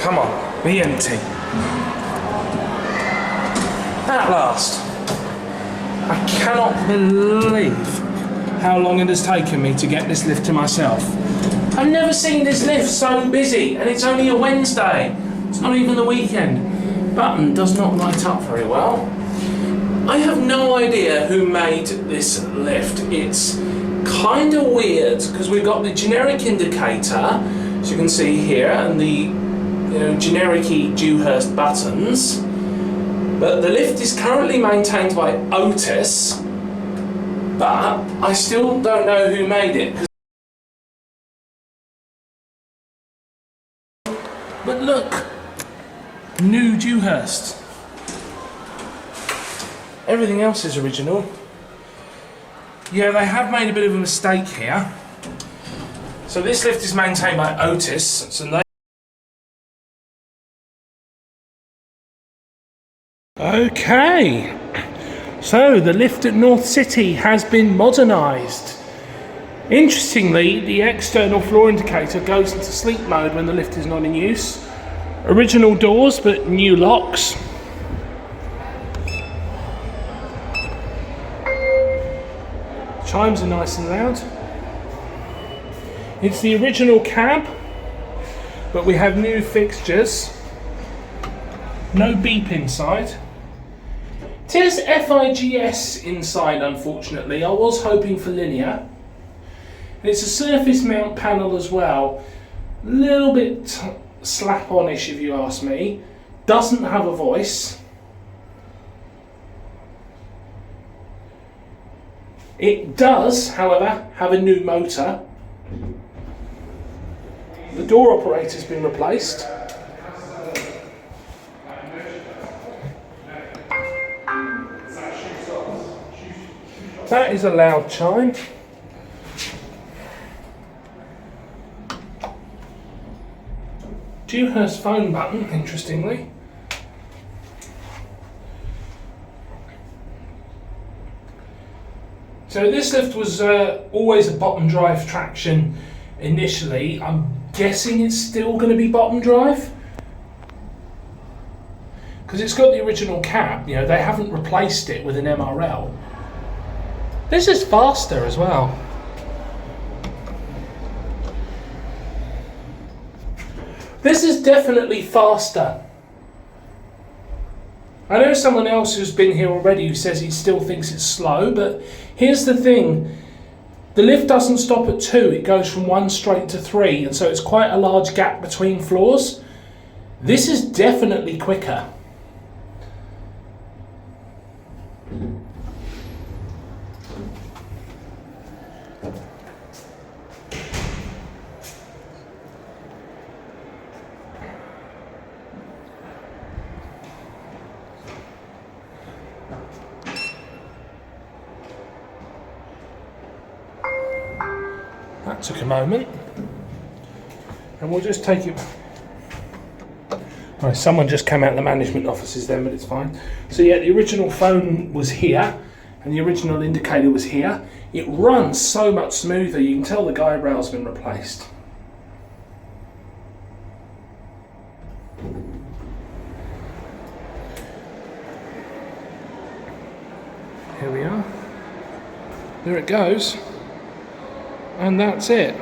Come on, be empty. At last. I cannot believe how long it has taken me to get this lift to myself. I've never seen this lift so busy, and it's only a Wednesday. It's not even the weekend. Button does not light up very well. I have no idea who made this lift. It's kind of weird because we've got the generic indicator, as you can see here, and the generic-y Dewhurst buttons. But the lift is currently maintained by OTIS, but I still don't know who made it. But look, new Dewhurst. Everything else is original. Yeah, they have made a bit of a mistake here. So this lift is maintained by OTIS, so they... Okay, so the lift at North City has been modernised. Interestingly, the external floor indicator goes into sleep mode when the lift is not in use. Original doors, but new locks. Chimes are nice and loud. It's the original cab, but we have new fixtures. No beep inside. It is FIGS inside, unfortunately. I was hoping for linear. And it's a surface mount panel as well. A little bit slap-on-ish if you ask me. Doesn't have a voice. It does, however, have a new motor. The door operator's been replaced. That is a loud chime. Dewhurst phone button, interestingly. So this lift was always a bottom drive traction initially. I'm guessing it's still going to be bottom drive, because it's got the original cab. They haven't replaced it with an MRL. This is faster as well. This is definitely faster. I know someone else who's been here already who says he still thinks it's slow, but here's the thing. The lift doesn't stop at 2, it goes from 1 straight to 3, and so it's quite a large gap between floors. This is definitely quicker. That took a moment, and we'll just take it. Right, someone just came out of the management offices then, but it's fine. So yeah, the original phone was here, and the original indicator was here. It runs so much smoother. You can tell the guide rail's been replaced. Here we are. There it goes. And that's it.